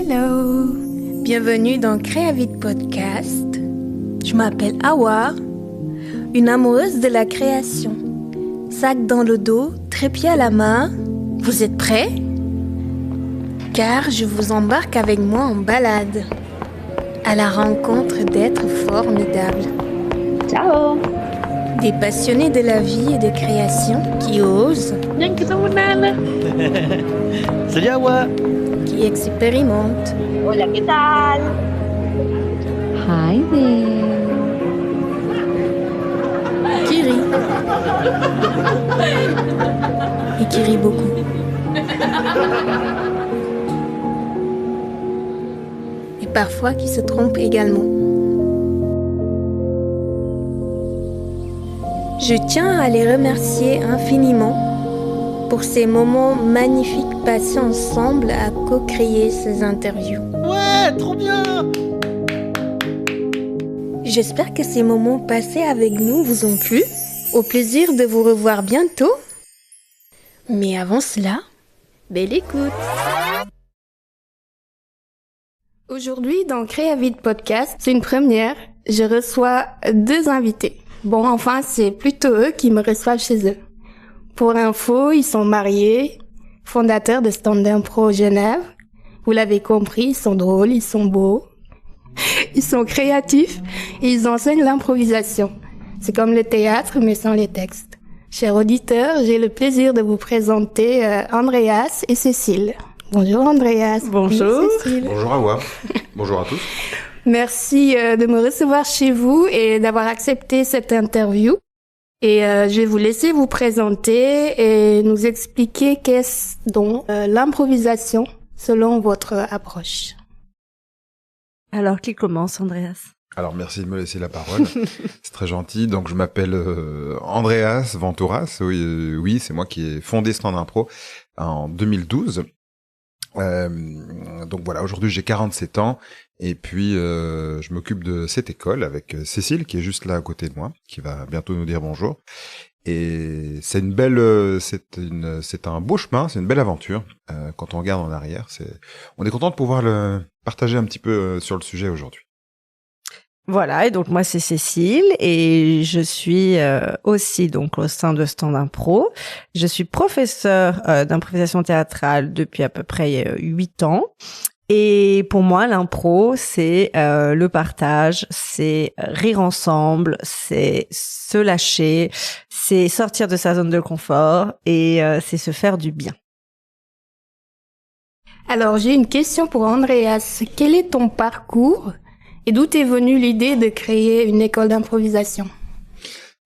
Hello, bienvenue dans Créavite Podcast. Je m'appelle Awa, une amoureuse de la création. Sac dans le dos, trépied à la main. Vous êtes prêts? Car je vous embarque avec moi en balade, à la rencontre d'êtres formidables. Ciao. Des passionnés de la vie et de création qui osent, Salut Awa. qui expérimentent. Hola, ¿qué tal? Hi there. Qui rit. Et qui rit beaucoup. Et parfois qui se trompe également. Je tiens à les remercier infiniment pour ces moments magnifiques passés ensemble à co-créer ces interviews. Ouais, trop bien. J'espère que ces moments passés avec nous vous ont plu. Au plaisir de vous revoir bientôt. Mais avant cela, belle écoute. Aujourd'hui, dans Créavite Podcast, c'est une première. Je reçois 2 invités. Bon, enfin, c'est plutôt eux qui me reçoivent chez eux. Pour l'info, ils sont mariés, fondateurs de Stand Impro Genève. Vous l'avez compris, ils sont drôles, ils sont beaux, ils sont créatifs et ils enseignent l'improvisation. C'est comme le théâtre, mais sans les textes. Chers auditeurs, j'ai le plaisir de vous présenter Andreas et Cécile. Bonjour Andreas. Bonjour. Cécile. Bonjour Awa. Bonjour à tous. Merci de me recevoir chez vous et d'avoir accepté cette interview. Et je vais vous laisser vous présenter et nous expliquer qu'est-ce donc l'improvisation selon votre approche. Alors, qui commence, Andreas? Alors merci de me laisser la parole. C'est très gentil. Donc je m'appelle Andreas Ventouras. Oui, c'est moi qui ai fondé Stand Impro en 2012. Donc voilà, aujourd'hui j'ai 47 ans et puis je m'occupe de cette école avec Cécile qui est juste là à côté de moi, qui va bientôt nous dire bonjour. Et c'est une belle, c'est un beau chemin, c'est une belle aventure. Quand on regarde en arrière, on est content de pouvoir le partager un petit peu sur le sujet aujourd'hui. Voilà, et donc moi c'est Cécile et je suis aussi donc au sein de Stand Impro. Je suis professeure d'improvisation théâtrale depuis à peu près 8 ans. Et pour moi, l'impro, c'est le partage, c'est rire ensemble, c'est se lâcher, c'est sortir de sa zone de confort et c'est se faire du bien. Alors j'ai une question pour Andreas. Quel est ton parcours et d'où est venue l'idée de créer une école d'improvisation?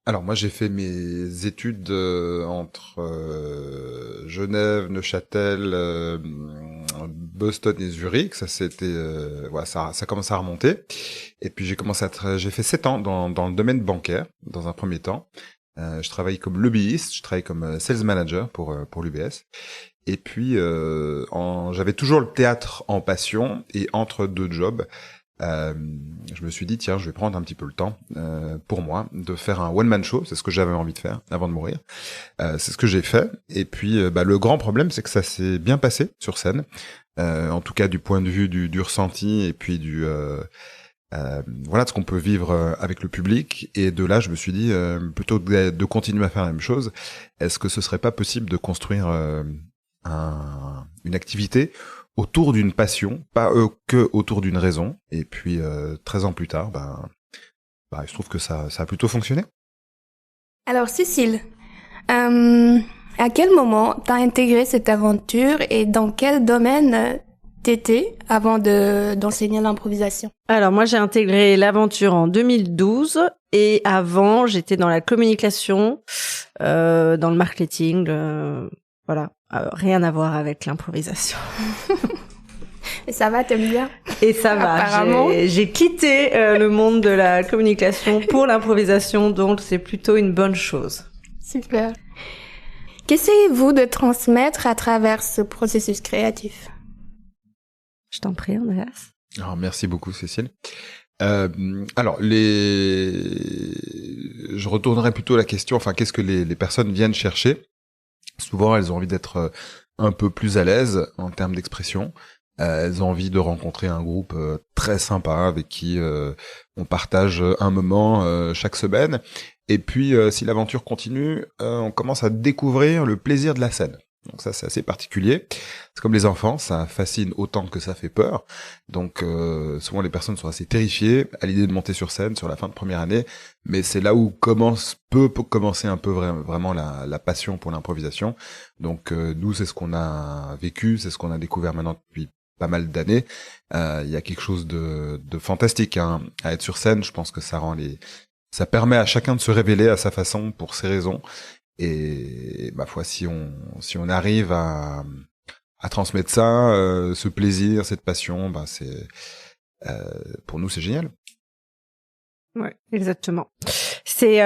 Alors moi j'ai fait mes études entre Genève, Neuchâtel, Boston et Zurich. Ça c'était voilà, ça commence à remonter. Et puis j'ai fait 7 ans dans le domaine bancaire dans un premier temps. Je travaillais comme lobbyiste, je travaillais comme sales manager pour l'UBS. Et puis j'avais toujours le théâtre en passion et entre 2 jobs. Je me suis dit tiens je vais prendre un petit peu le temps pour moi de faire un one man show, c'est ce que j'avais envie de faire avant de mourir, c'est ce que j'ai fait et puis le grand problème c'est que ça s'est bien passé sur scène, en tout cas du point de vue du ressenti et puis voilà de ce qu'on peut vivre avec le public. Et de là je me suis dit plutôt que de continuer à faire la même chose, est-ce que ce serait pas possible de construire une activité autour d'une passion, pas que autour d'une raison. Et puis 13 ans plus tard, il se trouve que ça a plutôt fonctionné. Alors Cécile, à quel moment t'as intégré cette aventure et dans quel domaine t'étais avant d'enseigner l'improvisation? Alors moi j'ai intégré l'aventure en 2012 et avant j'étais dans la communication, dans le marketing, voilà. Rien à voir avec l'improvisation. Et ça va, t'aimes bien? Et ça va. Apparemment. J'ai quitté le monde de la communication pour l'improvisation, donc c'est plutôt une bonne chose. Super. Qu'essayez-vous de transmettre à travers ce processus créatif? Je t'en prie, Andreas. Alors, merci beaucoup, Cécile. Je retournerai plutôt à la question, qu'est-ce que les personnes viennent chercher? Souvent, elles ont envie d'être un peu plus à l'aise en termes d'expression. elles ont envie de rencontrer un groupe très sympa avec qui on partage un moment chaque semaine. Et puis, si l'aventure continue, on commence à découvrir le plaisir de la scène. Donc ça, c'est assez particulier. C'est comme les enfants, ça fascine autant que ça fait peur. Donc souvent, les personnes sont assez terrifiées à l'idée de monter sur scène sur la fin de première année. Mais c'est là où peut commencer un peu vraiment la passion pour l'improvisation. Donc nous, c'est ce qu'on a vécu, c'est ce qu'on a découvert maintenant depuis pas mal d'années. Il y a quelque chose de fantastique à être sur scène. Je pense que ça permet à chacun de se révéler à sa façon pour ses raisons. Et ma foi, si on arrive à transmettre ça, ce plaisir, cette passion, pour nous c'est génial. Ouais, exactement. C'est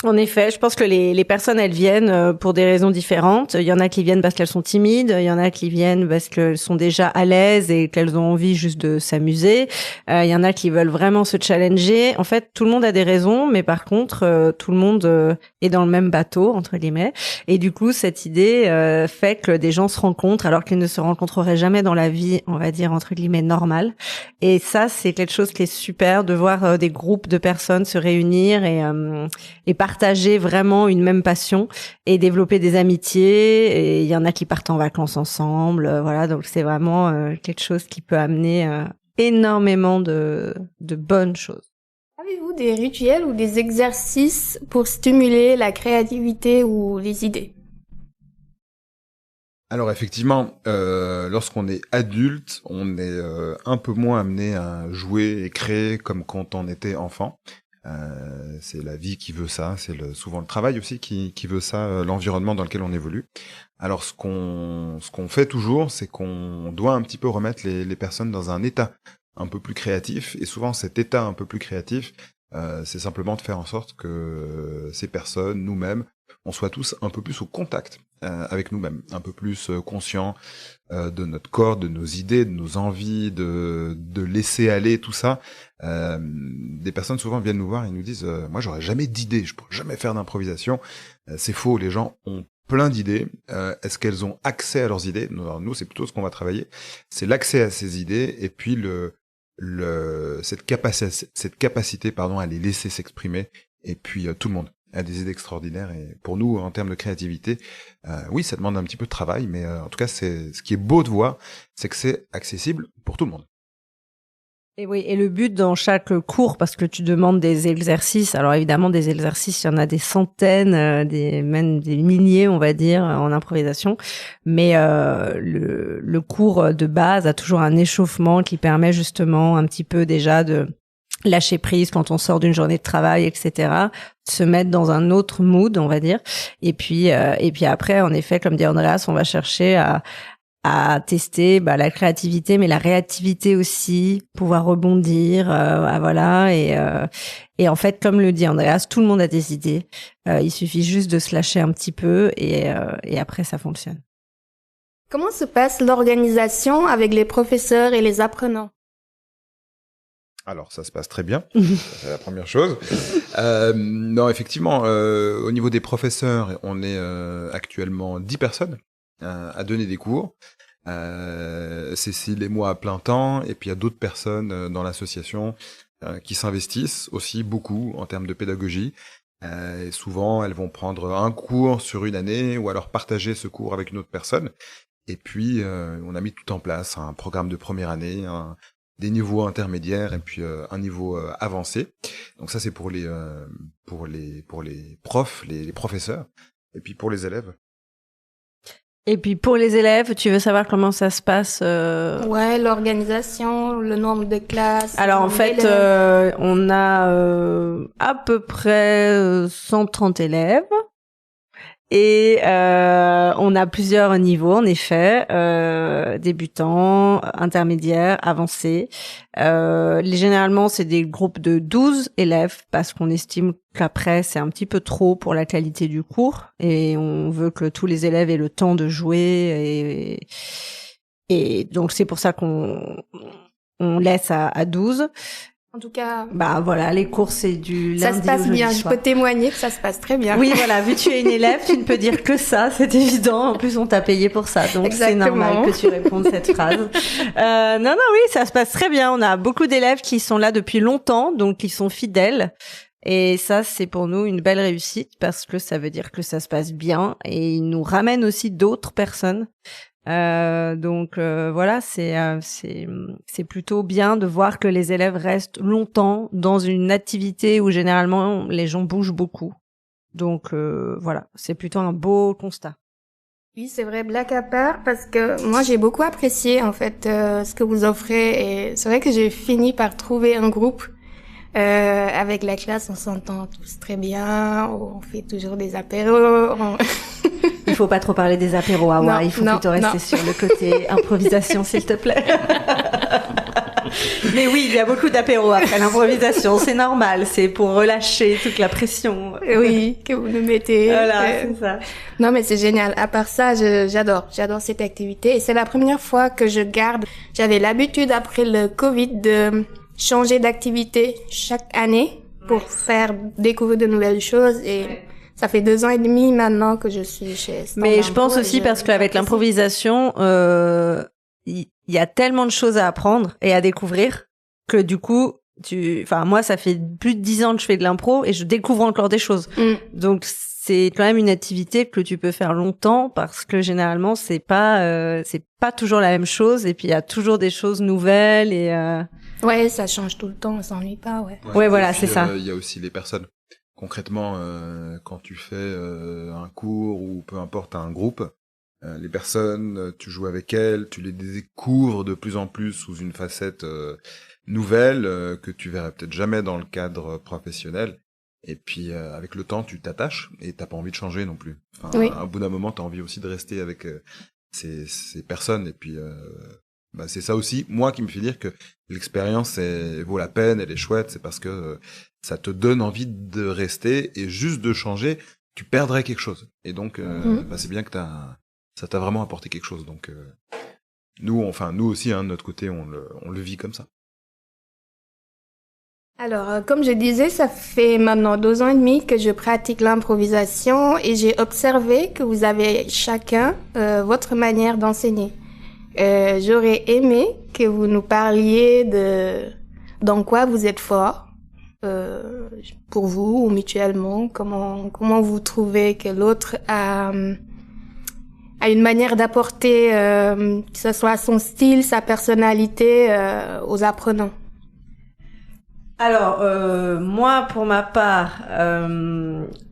en effet, je pense que les personnes, elles viennent pour des raisons différentes. Il y en a qui viennent parce qu'elles sont timides, il y en a qui viennent parce qu'elles sont déjà à l'aise et qu'elles ont envie juste de s'amuser. Il y en a qui veulent vraiment se challenger. En fait, tout le monde a des raisons, mais par contre, tout le monde est dans le même bateau, entre guillemets. Et du coup, cette idée fait que des gens se rencontrent alors qu'ils ne se rencontreraient jamais dans la vie, on va dire, entre guillemets, normale. Et ça, c'est quelque chose qui est super, de voir des groupes de personnes se réunir et partager vraiment une même passion et développer des amitiés. Et il y en a qui partent en vacances ensemble. Voilà, donc c'est vraiment quelque chose qui peut amener énormément de bonnes choses. Avez-vous des rituels ou des exercices pour stimuler la créativité ou les idées? Alors effectivement, lorsqu'on est adulte, on est un peu moins amené à jouer et créer comme quand on était enfant. C'est la vie qui veut ça, c'est souvent le travail aussi qui veut ça, l'environnement dans lequel on évolue. Alors ce qu'on fait toujours, c'est qu'on doit un petit peu remettre les personnes dans un état un peu plus créatif, et souvent cet état un peu plus créatif, c'est simplement de faire en sorte que ces personnes, nous-mêmes, on soit tous un peu plus au contact avec nous-mêmes, un peu plus conscients de notre corps, de nos idées, de nos envies, de laisser aller tout ça. Des personnes souvent viennent nous voir et nous disent moi j'aurais jamais d'idées, je pourrais jamais faire d'improvisation. C'est faux, les gens ont plein d'idées. Est-ce qu'elles ont accès à leurs idées? Alors, nous, c'est plutôt ce qu'on va travailler, c'est l'accès à ces idées et puis cette capacité à les laisser s'exprimer. Et puis tout le monde a des idées extraordinaires, et pour nous, en termes de créativité, oui, ça demande un petit peu de travail, mais en tout cas, c'est ce qui est beau de voir, c'est que c'est accessible pour tout le monde. Et oui, et le but dans chaque cours, parce que tu demandes des exercices, alors évidemment des exercices, il y en a des centaines, même des milliers, on va dire, en improvisation, mais le cours de base a toujours un échauffement qui permet justement un petit peu déjà de lâcher prise quand on sort d'une journée de travail, etc., se mettre dans un autre mood, on va dire. Et puis après, en effet, comme dit Andreas, on va chercher à tester la créativité, mais la réactivité aussi, pouvoir rebondir, voilà. Et en fait, comme le dit Andreas, tout le monde a des idées. Il suffit juste de se lâcher un petit peu et après, ça fonctionne. Comment se passe l'organisation avec les professeurs et les apprenants? Alors, ça se passe très bien, c'est la première chose. Non, effectivement, au niveau des professeurs, on est actuellement 10 personnes à donner des cours. Cécile et moi à plein temps, et puis il y a d'autres personnes dans l'association qui s'investissent aussi beaucoup en termes de pédagogie. Et souvent, elles vont prendre un cours sur une année, ou alors partager ce cours avec une autre personne. Et puis, on a mis tout en place, un programme de première année, des niveaux intermédiaires et puis un niveau avancé. Donc ça, c'est pour les profs, les professeurs, et puis pour les élèves. Et puis pour les élèves, tu veux savoir comment ça se passe Ouais, l'organisation, le nombre de classes. Alors en fait, on a à peu près 130 élèves. Et on a plusieurs niveaux, en effet, débutants, intermédiaires, avancés. Généralement, c'est des groupes de 12 élèves parce qu'on estime qu'après, c'est un petit peu trop pour la qualité du cours. Et on veut que tous les élèves aient le temps de jouer. Et donc, c'est pour ça qu'on laisse à 12. En tout cas, Bah voilà, les cours c'est du ça lundi se passe au jeudi bien. Je soir. peux témoigner que ça se passe très bien. Oui, voilà, vu que tu es une élève, tu ne peux dire que ça, c'est évident. En plus, on t'a payé pour ça, donc c'est Exactement. normal que tu répondes cette phrase. Non, oui, ça se passe très bien. On a beaucoup d'élèves qui sont là depuis longtemps, donc qui sont fidèles. Et ça, c'est pour nous une belle réussite parce que ça veut dire que ça se passe bien et ils nous ramènent aussi d'autres personnes. Voilà, c'est plutôt bien de voir que les élèves restent longtemps dans une activité où généralement les gens bougent beaucoup. Donc voilà, c'est plutôt un beau constat. Oui, c'est vrai, blague à part, parce que moi j'ai beaucoup apprécié en fait ce que vous offrez et c'est vrai que j'ai fini par trouver un groupe. Avec la classe, on s'entend tous très bien, on fait toujours des apéros. Il faut pas trop parler des apéros, Awa. Il faut plutôt rester sur le côté improvisation, s'il te plaît. Mais oui, il y a beaucoup d'apéros après l'improvisation, c'est normal, c'est pour relâcher toute la pression. Oui, que vous nous mettez. Voilà, c'est ça. Non, mais c'est génial. À part ça, j'adore cette activité et c'est la première fois que je garde. J'avais l'habitude après le Covid de changer d'activité chaque année pour faire découvrir de nouvelles choses et ça fait 2 ans et demi maintenant que je suis chez Standard. Mais je pense aussi parce qu'avec l'improvisation, il y a tellement de choses à apprendre et à découvrir que du coup, moi, ça fait plus de 10 ans que je fais de l'impro et je découvre encore des choses. Donc, c'est quand même une activité que tu peux faire longtemps parce que généralement, c'est pas toujours la même chose et puis il y a toujours des choses nouvelles et Ouais, ça change tout le temps, on s'ennuie pas, ouais. Ouais, voilà, c'est ça. Il y a aussi les personnes. Concrètement, quand tu fais un cours ou peu importe un groupe, les personnes, tu joues avec elles, tu les découvres de plus en plus sous une facette nouvelle que tu verrais peut-être jamais dans le cadre professionnel. Et puis avec le temps, tu t'attaches et t'as pas envie de changer non plus. Enfin, oui. À bout d'un moment, t'as envie aussi de rester avec ces personnes. Et puis c'est ça aussi, moi, qui me fait dire que l'expérience vaut la peine, elle est chouette, c'est parce que ça te donne envie de rester et juste de changer, tu perdrais quelque chose. Et donc, c'est bien que ça t'a vraiment apporté quelque chose. Donc, nous aussi, de notre côté, on le vit comme ça. Alors, comme je disais, ça fait maintenant 2 ans et demi que je pratique l'improvisation et j'ai observé que vous avez chacun votre manière d'enseigner. J'aurais aimé que vous nous parliez de dans quoi vous êtes fort, pour vous ou mutuellement, comment vous trouvez que l'autre a une manière d'apporter, que ce soit son style, sa personnalité, aux apprenants. Alors, moi, pour ma part,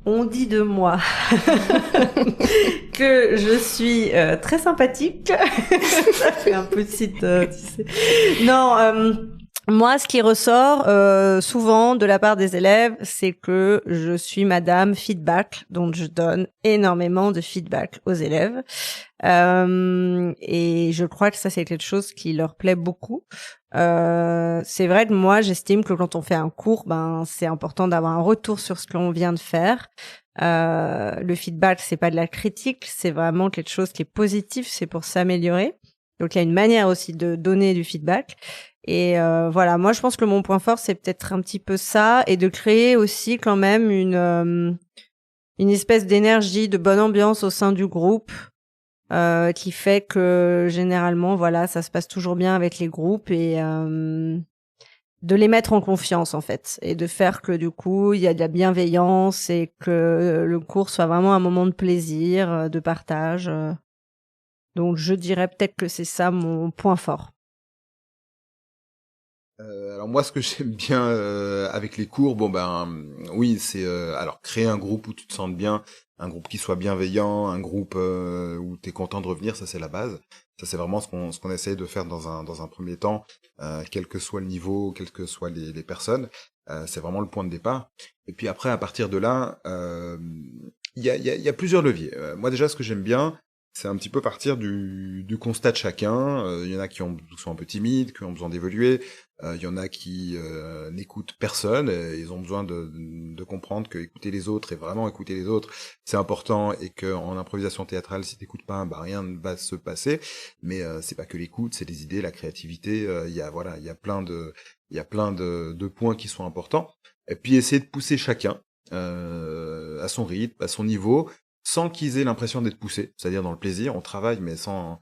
on dit de moi que je suis très sympathique. Ça fait un petit, tu sais. Non, moi, ce qui ressort souvent de la part des élèves, c'est que je suis Madame Feedback, donc je donne énormément de feedback aux élèves. Et je crois que ça, c'est quelque chose qui leur plaît beaucoup. C'est vrai que moi, j'estime que quand on fait un cours, c'est important d'avoir un retour sur ce qu'on vient de faire. Le feedback, c'est pas de la critique, c'est vraiment quelque chose qui est positif, c'est pour s'améliorer. Donc, il y a une manière aussi de donner du feedback. Et voilà, moi, je pense que mon point fort, c'est peut-être un petit peu ça et de créer aussi quand même une espèce d'énergie, de bonne ambiance au sein du groupe. Qui fait que généralement, voilà, ça se passe toujours bien avec les groupes et de les mettre en confiance en fait et de faire que du coup il y a de la bienveillance et que le cours soit vraiment un moment de plaisir, de partage. Donc je dirais peut-être que c'est ça mon point fort. Alors moi, ce que j'aime bien avec les cours, oui, c'est alors créer un groupe où tu te sentes bien, un groupe qui soit bienveillant, un groupe où tu es content de revenir, ça c'est la base. Ça c'est vraiment ce qu'on essaye de faire dans un premier temps, quel que soit le niveau, quelles que soient les personnes. C'est vraiment le point de départ. Et puis après, à partir de là, il y a plusieurs leviers. Moi déjà, ce que j'aime bien, c'est un petit peu partir du constat de chacun. Il y en a qui sont un peu timides, qui ont besoin d'évoluer. Il y en a qui n'écoutent personne. Et ils ont besoin de comprendre que écouter les autres et vraiment écouter les autres, c'est important, et que en improvisation théâtrale, si t'écoutes pas, rien ne va se passer. Mais c'est pas que l'écoute, c'est les idées, la créativité. Il y a plein de points qui sont importants. Et puis essayer de pousser chacun à son rythme, à son niveau, sans qu'ils aient l'impression d'être poussés. C'est-à-dire dans le plaisir, on travaille, mais sans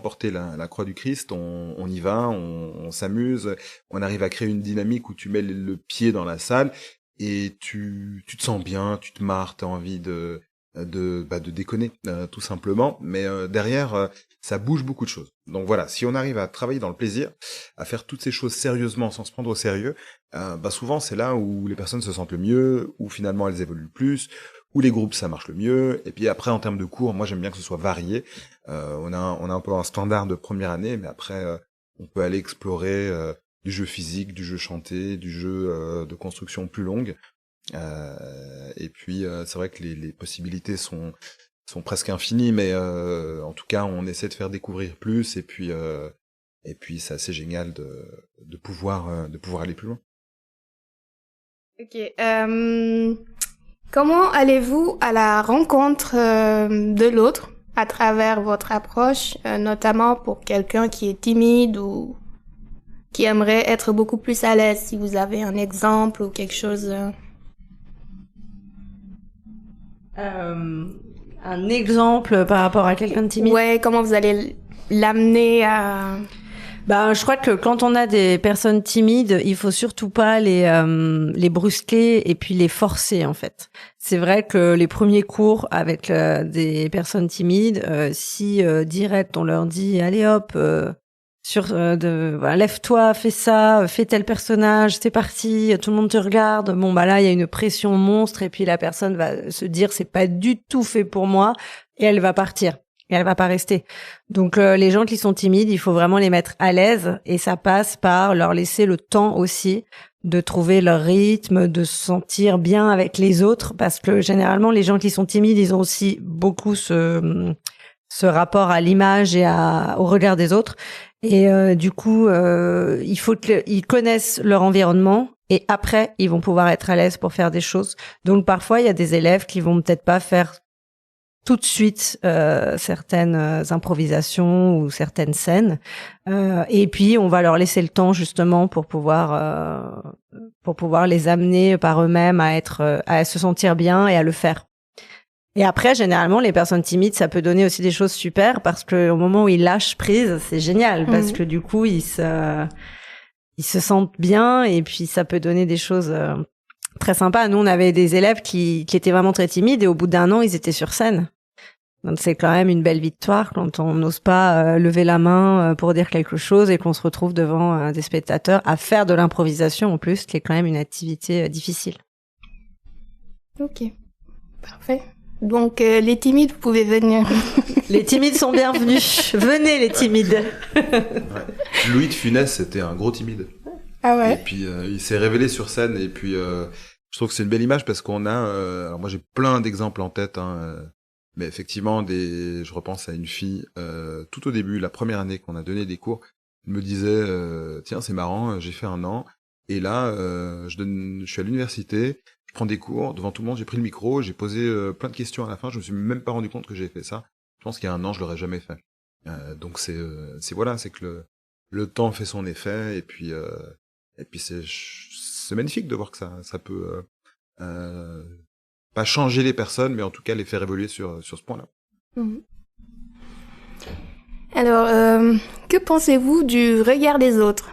porter la croix du Christ, on y va, on s'amuse, on arrive à créer une dynamique où tu mets le pied dans la salle et tu te sens bien, tu te marres, t'as envie de déconner, tout simplement. Mais derrière, ça bouge beaucoup de choses. Donc voilà, si on arrive à travailler dans le plaisir, à faire toutes ces choses sérieusement, sans se prendre au sérieux, souvent c'est là où les personnes se sentent le mieux, où finalement elles évoluent le plus, où les groupes ça marche le mieux. Et puis après, en termes de cours, moi j'aime bien que ce soit varié. On a un peu un standard de première année, mais après on peut aller explorer du jeu physique, du jeu chanté, du jeu de construction plus longue. Et puis c'est vrai que les possibilités sont presque infinies, mais en tout cas on essaie de faire découvrir plus, et puis c'est assez génial de pouvoir aller plus loin. Ok. Comment allez-vous à la rencontre de l'autre à travers votre approche, notamment pour quelqu'un qui est timide ou qui aimerait être beaucoup plus à l'aise, si vous avez un exemple ou quelque chose? Un exemple par rapport à quelqu'un de timide? Ouais, comment vous allez l'amener à... Je crois que quand on a des personnes timides, il faut surtout pas les brusquer et puis les forcer, en fait. C'est vrai que les premiers cours avec des personnes timides, si direct on leur dit allez hop, lève-toi, fais ça, fais tel personnage, c'est parti, tout le monde te regarde. Là il y a une pression monstre, et puis la personne va se dire c'est pas du tout fait pour moi, et elle va partir. Et elle va pas rester. Donc les gens qui sont timides, il faut vraiment les mettre à l'aise, et ça passe par leur laisser le temps aussi de trouver leur rythme, de se sentir bien avec les autres, parce que généralement les gens qui sont timides, ils ont aussi beaucoup ce rapport à l'image et au regard des autres, et du coup il faut qu'ils connaissent leur environnement, et après ils vont pouvoir être à l'aise pour faire des choses. Donc parfois il y a des élèves qui vont peut-être pas faire tout de suite certaines improvisations ou certaines scènes, et puis on va leur laisser le temps justement pour pouvoir les amener par eux-mêmes à se sentir bien et à le faire. Et après, généralement, les personnes timides, ça peut donner aussi des choses super, parce que au moment où ils lâchent prise, c'est génial, parce que du coup ils se sentent bien, et puis ça peut donner des choses très sympa. Nous, on avait des élèves qui étaient vraiment très timides, et au bout d'1 an, ils étaient sur scène. Donc c'est quand même une belle victoire quand on n'ose pas lever la main pour dire quelque chose, et qu'on se retrouve devant des spectateurs à faire de l'improvisation en plus, qui est quand même une activité difficile. Ok, parfait. Donc les timides, vous pouvez venir. Les timides sont bienvenus. Venez les timides. Ouais. Louis de Funès, c'était un gros timide. Ah ouais. Et puis il s'est révélé sur scène, et puis je trouve que c'est une belle image, parce qu'on a alors moi j'ai plein d'exemples en tête, mais effectivement je repense à une fille tout au début, la première année qu'on a donné des cours, elle me disait tiens, c'est marrant, j'ai fait 1 an, et là je suis à l'université, je prends des cours devant tout le monde, j'ai pris le micro, j'ai posé plein de questions à la fin, je me suis même pas rendu compte que j'ai fait ça. Je pense qu'il y a 1 an je l'aurais jamais fait. Donc c'est que le temps fait son effet, et puis c'est magnifique de voir que ça peut pas changer les personnes, mais en tout cas les faire évoluer sur ce point-là. Mmh. Alors, que pensez-vous du regard des autres?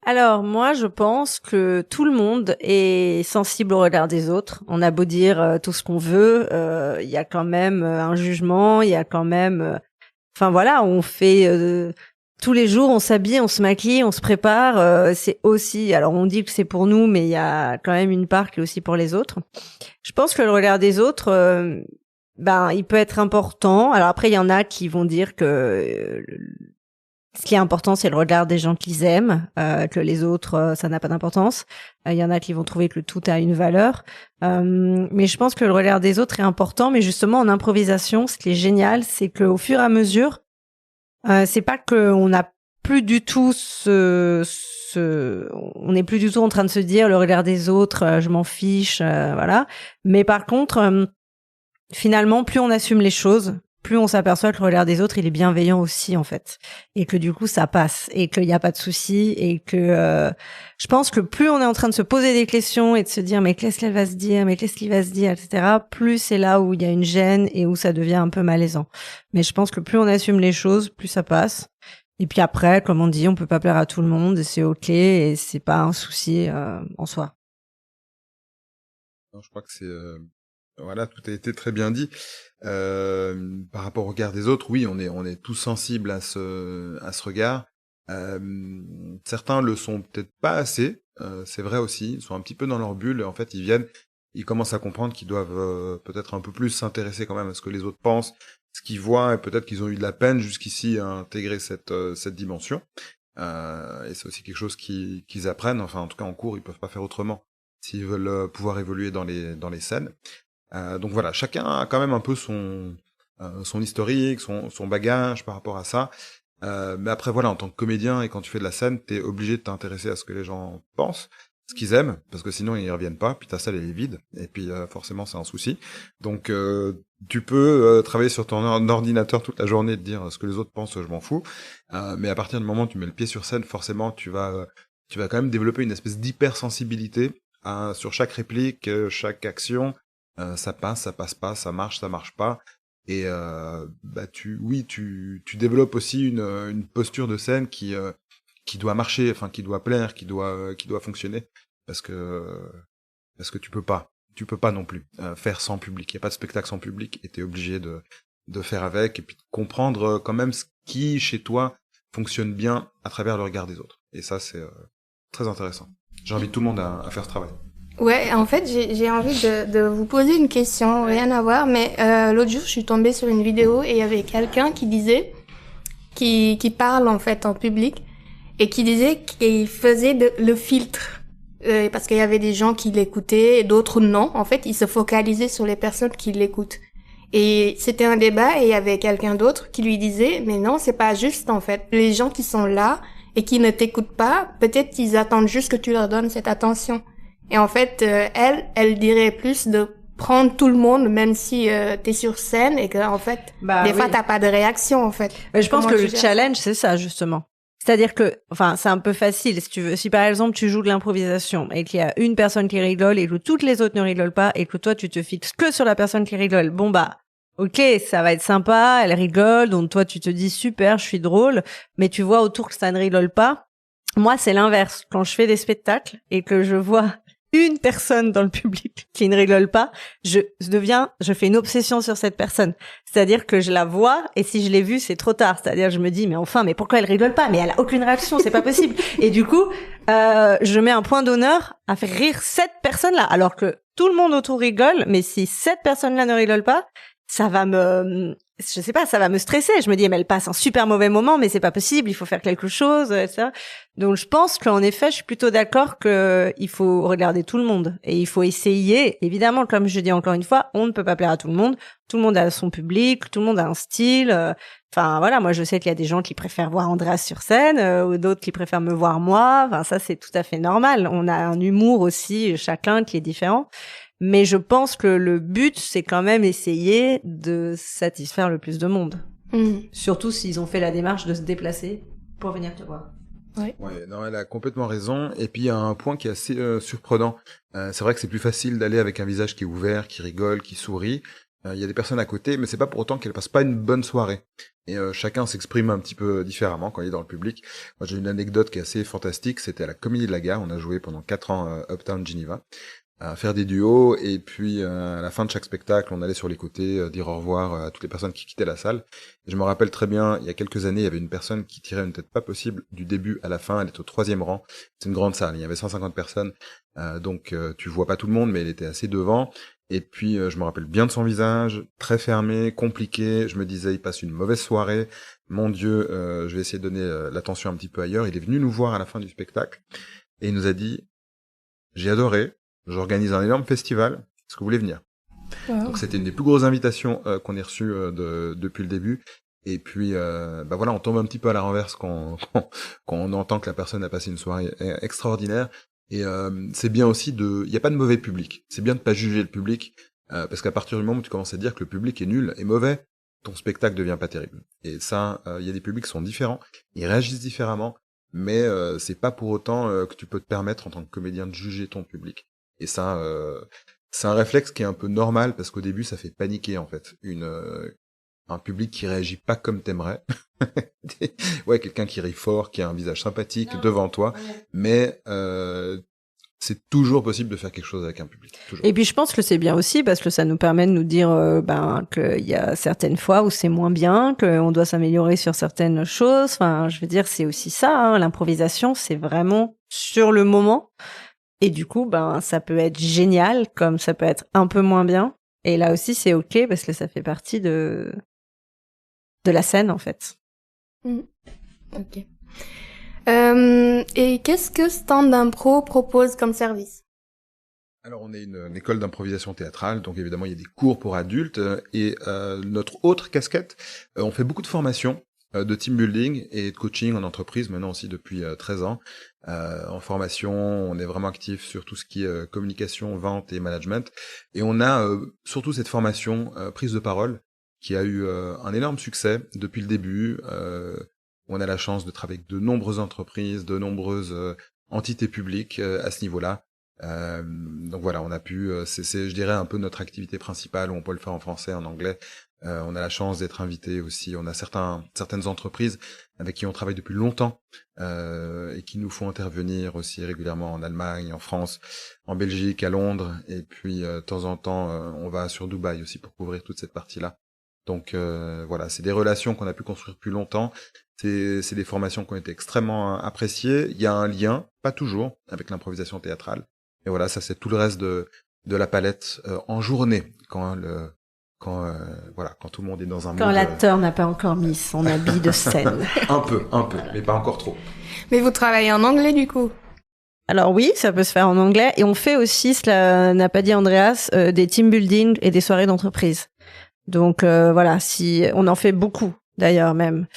Alors moi, je pense que tout le monde est sensible au regard des autres. On a beau dire tout ce qu'on veut, il y a quand même un jugement, il y a quand même... on fait... tous les jours, on s'habille, on se maquille, on se prépare. C'est aussi... Alors, on dit que c'est pour nous, mais il y a quand même une part qui est aussi pour les autres. Je pense que le regard des autres, il peut être important. Alors après, il y en a qui vont dire que ce qui est important, c'est le regard des gens qu'ils aiment, que les autres, ça n'a pas d'importance. Il y en a qui vont trouver que le tout a une valeur. Mais je pense que le regard des autres est important. Mais justement, en improvisation, ce qui est génial, c'est qu'au fur et à mesure, c'est pas qu'on n'a plus du tout on n'est plus du tout en train de se dire le regard des autres, je m'en fiche, voilà. Mais par contre, finalement, plus on assume les choses, plus on s'aperçoit que le regard des autres, il est bienveillant aussi, en fait. Et que du coup, ça passe. Et qu'il n'y a pas de souci. Et que je pense que plus on est en train de se poser des questions et de se dire, mais qu'est-ce qu'elle va se dire, mais qu'est-ce qu'il va se dire, etc., plus c'est là où il y a une gêne et où ça devient un peu malaisant. Mais je pense que plus on assume les choses, plus ça passe. Et puis après, comme on dit, on peut pas plaire à tout le monde, et c'est ok, et c'est pas un souci en soi. Non, je crois que c'est... Voilà, tout a été très bien dit. Par rapport au regard des autres, oui, on est tous sensibles à ce regard. Certains le sont peut-être pas assez. C'est vrai aussi. Ils sont un petit peu dans leur bulle. Et en fait, ils commencent à comprendre qu'ils doivent peut-être un peu plus s'intéresser quand même à ce que les autres pensent, ce qu'ils voient, et peut-être qu'ils ont eu de la peine jusqu'ici à intégrer cette dimension. Et c'est aussi quelque chose qu'ils apprennent. Enfin, en tout cas, en cours, ils peuvent pas faire autrement s'ils veulent pouvoir évoluer dans les scènes. Donc voilà, chacun a quand même un peu son historique, son bagage par rapport à ça. Mais après voilà, en tant que comédien et quand tu fais de la scène, t'es obligé de t'intéresser à ce que les gens pensent, ce qu'ils aiment, parce que sinon ils y reviennent pas, puis ta salle elle est vide, et puis forcément c'est un souci. Donc tu peux travailler sur ton ordinateur toute la journée et te dire ce que les autres pensent, je m'en fous. Mais à partir du moment où tu mets le pied sur scène, forcément tu vas quand même développer une espèce d'hypersensibilité sur chaque réplique, chaque action. Ça passe pas, ça marche pas. Et tu développes aussi une posture de scène qui doit marcher, enfin qui doit plaire, qui doit fonctionner, parce que tu peux pas non plus faire sans public. Il y a pas de spectacle sans public, et t'es obligé de faire avec, et puis de comprendre quand même ce qui chez toi fonctionne bien à travers le regard des autres. Et ça c'est très intéressant. J'invite tout le monde à faire ce travail. Ouais, en fait, j'ai envie de vous poser une question, rien à voir, mais l'autre jour, je suis tombée sur une vidéo et il y avait quelqu'un qui disait, qui parle en fait en public, et qui disait qu'il faisait le filtre, parce qu'il y avait des gens qui l'écoutaient et d'autres non. En fait, il se focalisait sur les personnes qui l'écoutent. Et c'était un débat et il y avait quelqu'un d'autre qui lui disait, mais non, c'est pas juste en fait. Les gens qui sont là et qui ne t'écoutent pas, peut-être qu'ils attendent juste que tu leur donnes cette attention. Et en fait, elle dirait plus de prendre tout le monde, même si t'es sur scène et que en fait, des fois t'as pas de réaction en fait. Mais je pense que le challenge, c'est ça justement. C'est-à-dire que, enfin, c'est un peu facile si tu veux. Si par exemple tu joues de l'improvisation et qu'il y a une personne qui rigole et que toutes les autres ne rigolent pas et que toi tu te fixes que sur la personne qui rigole, bon bah, ok, ça va être sympa, elle rigole, donc toi tu te dis super, je suis drôle, mais tu vois autour que ça ne rigole pas. Moi, c'est l'inverse. Quand je fais des spectacles et que je vois une personne dans le public qui ne rigole pas, je fais une obsession sur cette personne. C'est-à-dire que je la vois, et si je l'ai vue, c'est trop tard. C'est-à-dire, je me dis, mais pourquoi elle rigole pas? Mais elle a aucune réaction, c'est pas possible. Et du coup, je mets un point d'honneur à faire rire cette personne-là, alors que tout le monde autour rigole, mais si cette personne-là ne rigole pas, ça va me stresser. Je me dis, mais elle passe un super mauvais moment, mais c'est pas possible, il faut faire quelque chose, etc. Donc, je pense qu'en effet, je suis plutôt d'accord que il faut regarder tout le monde et il faut essayer. Évidemment, comme je dis encore une fois, on ne peut pas plaire à tout le monde. Tout le monde a son public, tout le monde a un style. Enfin, voilà, moi, je sais qu'il y a des gens qui préfèrent voir Andreas sur scène, ou d'autres qui préfèrent me voir moi. Enfin, ça, c'est tout à fait normal. On a un humour aussi, chacun, qui est différent. Mais je pense que le but, c'est quand même essayer de satisfaire le plus de monde. Surtout s'ils ont fait la démarche de se déplacer pour venir te voir. Ouais, non, elle a complètement raison. Et puis, il y a un point qui est assez surprenant. C'est vrai que c'est plus facile d'aller avec un visage qui est ouvert, qui rigole, qui sourit. Il y a des personnes à côté, mais c'est pas pour autant qu'elles passent pas une bonne soirée. Et chacun s'exprime un petit peu différemment quand il est dans le public. Moi, j'ai une anecdote qui est assez fantastique. C'était à la Comédie de la Gare. On a joué pendant 4 ans Uptown Geneva. À faire des duos, et puis à la fin de chaque spectacle, on allait sur les côtés dire au revoir à toutes les personnes qui quittaient la salle. Et je me rappelle très bien, il y a quelques années, il y avait une personne qui tirait une tête pas possible du début à la fin. Elle était au 3e rang. C'est une grande salle, il y avait 150 personnes, donc tu vois pas tout le monde, mais elle était assez devant. Et puis je me rappelle bien de son visage, très fermé, compliqué. Je me disais, il passe une mauvaise soirée. Mon Dieu, je vais essayer de donner l'attention un petit peu ailleurs. Il est venu nous voir à la fin du spectacle et il nous a dit, j'ai adoré. J'organise un énorme festival. Est-ce que vous voulez venir? Wow. Donc c'était une des plus grosses invitations qu'on ait reçues depuis le début. Et puis, bah voilà, on tombe un petit peu à la renverse quand on entend que la personne a passé une soirée extraordinaire. Et c'est bien aussi il y a pas de mauvais public. C'est bien de pas juger le public, parce qu'à partir du moment où tu commences à dire que le public est nul et mauvais, ton spectacle devient pas terrible. Et ça, il y a des publics qui sont différents, ils réagissent différemment, mais c'est pas pour autant que tu peux te permettre en tant que comédien de juger ton public. Et ça, c'est un réflexe qui est un peu normal parce qu'au début, ça fait paniquer en fait un public qui réagit pas comme t'aimerais. Ouais, quelqu'un qui rit fort, qui a un visage sympathique devant toi, mais c'est toujours possible de faire quelque chose avec un public. Toujours. Et puis je pense que c'est bien aussi parce que ça nous permet de nous dire qu'il y a certaines fois où c'est moins bien, qu'on doit s'améliorer sur certaines choses. Enfin, je veux dire, c'est aussi ça, hein, l'improvisation, c'est vraiment sur le moment. Et du coup, ça peut être génial, comme ça peut être un peu moins bien. Et là aussi, c'est ok parce que ça fait partie de la scène, en fait. Ok. Et qu'est-ce que Stand Impro propose comme service? Alors, on est une école d'improvisation théâtrale, donc évidemment, il y a des cours pour adultes. Et notre autre casquette, on fait beaucoup de formations de team building et de coaching en entreprise, maintenant aussi depuis 13 ans. En formation, on est vraiment actif sur tout ce qui est communication, vente et management. Et on a surtout cette formation prise de parole qui a eu un énorme succès depuis le début. On a la chance de travailler avec de nombreuses entreprises, de nombreuses entités publiques à ce niveau-là. Donc voilà, on a pu, c'est, je dirais, un peu notre activité principale, où on peut le faire en français, en anglais. On a la chance d'être invité aussi. On a certaines entreprises avec qui on travaille depuis longtemps et qui nous font intervenir aussi régulièrement en Allemagne, en France, en Belgique, à Londres. Et puis de temps en temps, on va sur Dubaï aussi pour couvrir toute cette partie-là. Donc voilà, c'est des relations qu'on a pu construire depuis longtemps. C'est des formations qui ont été extrêmement appréciées. Il y a un lien, pas toujours, avec l'improvisation théâtrale. Et voilà, ça c'est tout le reste de la palette en journée, quand tout le monde est dans un quand mood, l'acteur n'a pas encore mis son habit de scène. un peu, mais pas encore trop. Mais vous travaillez en anglais du coup? Alors oui, ça peut se faire en anglais. Et on fait aussi, cela n'a pas dit Andreas, des team building et des soirées d'entreprise. Donc voilà, si on en fait beaucoup d'ailleurs même.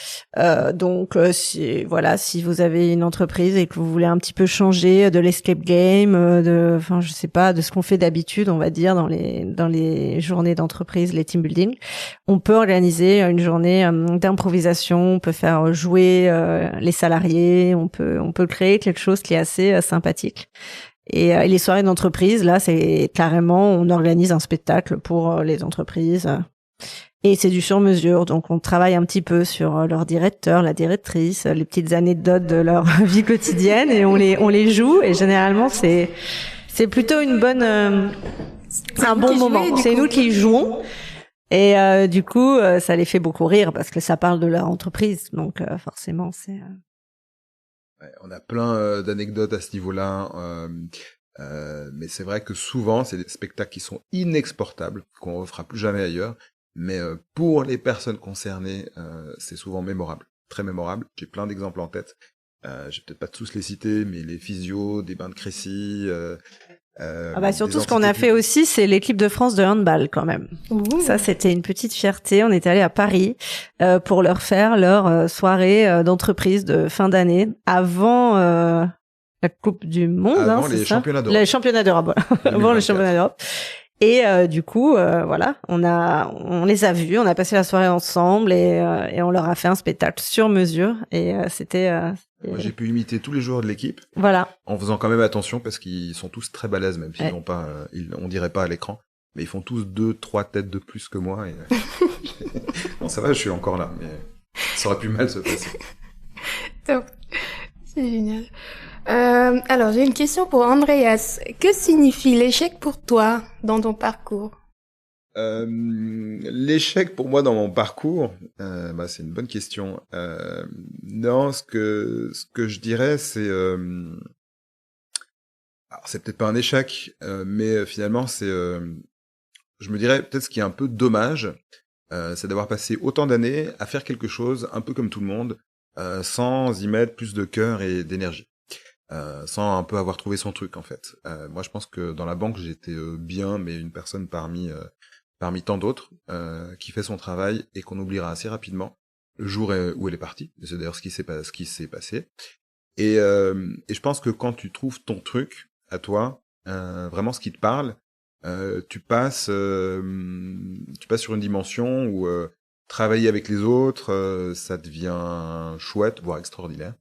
Si vous avez une entreprise et que vous voulez un petit peu changer de l'escape game, de ce qu'on fait d'habitude, on va dire dans les journées d'entreprise, les team building, on peut organiser une journée d'improvisation, on peut faire jouer les salariés, on peut créer quelque chose qui est assez sympathique. Et les soirées d'entreprise, là, c'est carrément, on organise un spectacle pour les entreprises. Et c'est du sur-mesure, donc on travaille un petit peu sur leur directeur, la directrice, les petites anecdotes de leur vie quotidienne et on les joue. Et généralement, c'est plutôt une bonne, un bon moment. C'est nous qui jouons. Et du coup, ça les fait beaucoup rire parce que ça parle de leur entreprise. Donc forcément, c'est... Ouais, on a plein d'anecdotes à ce niveau-là. Mais c'est vrai que souvent, c'est des spectacles qui sont inexportables, qu'on ne refera plus jamais ailleurs. Mais pour les personnes concernées, c'est souvent mémorable, très mémorable. J'ai plein d'exemples en tête. Je vais peut-être pas tous les citer, mais les physios, des bains de Crécy. Surtout ce qu'on a fait aussi, c'est l'équipe de France de handball quand même. Ouh. Ça, c'était une petite fierté. On est allé à Paris pour leur faire leur soirée d'entreprise de fin d'année avant la Coupe du Monde. Avant les championnats d'Europe. Les championnats d'Europe. Avant les championnats d'Europe. Et du coup, on les a vus, on a passé la soirée ensemble et on leur a fait un spectacle sur mesure et c'était. Moi, j'ai pu imiter tous les joueurs de l'équipe. Voilà. En faisant quand même attention parce qu'ils sont tous très balèzes, même s'ils n'ont pas, on dirait pas à l'écran, mais ils font tous 2-3 têtes de plus que moi. Et... Bon, ça va, je suis encore là, mais ça aurait pu mal se passer. Top. C'est génial. Alors, j'ai une question pour Andreas. Que signifie l'échec pour toi dans ton parcours? L'échec pour moi dans mon parcours, c'est une bonne question. Non, ce que je dirais, c'est, alors c'est peut-être pas un échec, mais finalement c'est, je me dirais peut-être ce qui est un peu dommage, c'est d'avoir passé autant d'années à faire quelque chose un peu comme tout le monde, sans y mettre plus de cœur et d'énergie. Sans un peu avoir trouvé son truc en fait. Moi je pense que dans la banque j'étais bien, mais une personne parmi tant d'autres qui fait son travail et qu'on oubliera assez rapidement. le jour où elle est partie. C'est d'ailleurs ce qui s'est passé. Et je pense que quand tu trouves ton truc à toi, vraiment ce qui te parle, tu passes sur une dimension où travailler avec les autres, ça devient chouette, voire extraordinaire.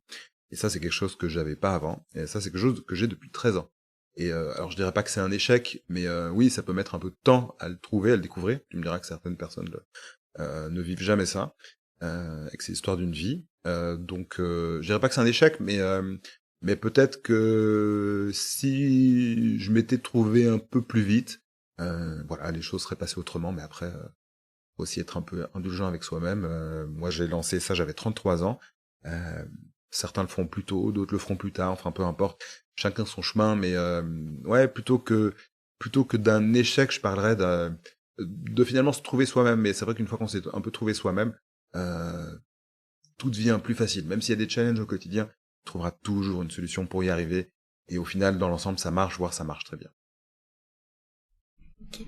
Et ça, c'est quelque chose que j'avais pas avant. Et ça, c'est quelque chose que j'ai depuis 13 ans. Et alors, je dirais pas que c'est un échec, mais oui, ça peut mettre un peu de temps à le trouver, à le découvrir. Tu me diras que certaines personnes ne vivent jamais ça, et que c'est l'histoire d'une vie. Donc, je dirais pas que c'est un échec, mais peut-être que si je m'étais trouvé un peu plus vite, voilà, les choses seraient passées autrement. Mais après, faut aussi être un peu indulgent avec soi-même. Moi, j'ai lancé ça, j'avais 33 ans. Certains le feront plus tôt, d'autres le feront plus tard. Enfin, peu importe. Chacun son chemin. Mais ouais, plutôt que d'un échec, je parlerais de finalement se trouver soi-même. Mais c'est vrai qu'une fois qu'on s'est un peu trouvé soi-même, tout devient plus facile. Même s'il y a des challenges au quotidien, tu trouveras toujours une solution pour y arriver. Et au final, dans l'ensemble, ça marche, voire ça marche très bien. Okay.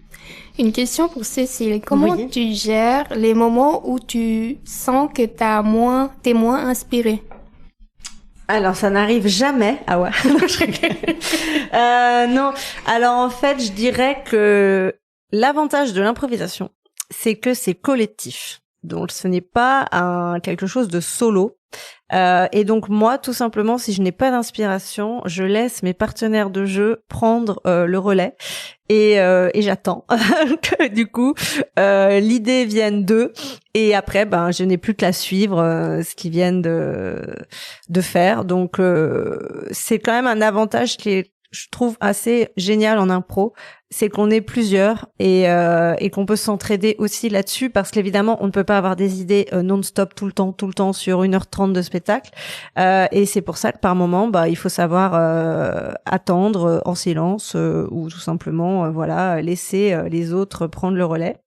Une question pour Cécile. Comment tu gères les moments où tu sens que t'es moins inspirée? Alors, ça n'arrive jamais. Ah ouais. Non. Alors, en fait, je dirais que l'avantage de l'improvisation, c'est que c'est collectif. Donc, ce n'est pas quelque chose de solo. Et donc, moi, tout simplement, si je n'ai pas d'inspiration, je laisse mes partenaires de jeu prendre le relais. Et j'attends que, du coup, l'idée vienne d'eux. Et après, je n'ai plus qu'à suivre ce qu'ils viennent de faire. Donc, c'est quand même un avantage qui est, je trouve, assez génial en impro, c'est qu'on est plusieurs et qu'on peut s'entraider aussi là-dessus, parce qu'évidemment, on ne peut pas avoir des idées non-stop tout le temps sur 1h30 de spectacle. Et c'est pour ça que par moment, il faut savoir attendre en silence ou tout simplement laisser les autres prendre le relais.